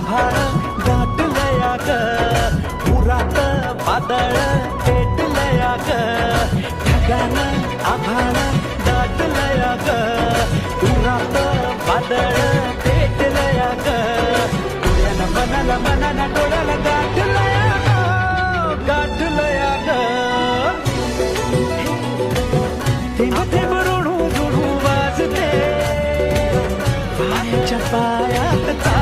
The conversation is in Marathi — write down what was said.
आभाळ दाटलया ग पुरात वादळ पेटलया ग ढगानं आभाळ दाटलया ग पुरात वादळ पेटलया ग डोळ्यानं मनाला मनाला डोळ्याला गाठलया ग गाठलया ग थेंब थेंब ऋणू झुणू वाजते पायाच्या पायात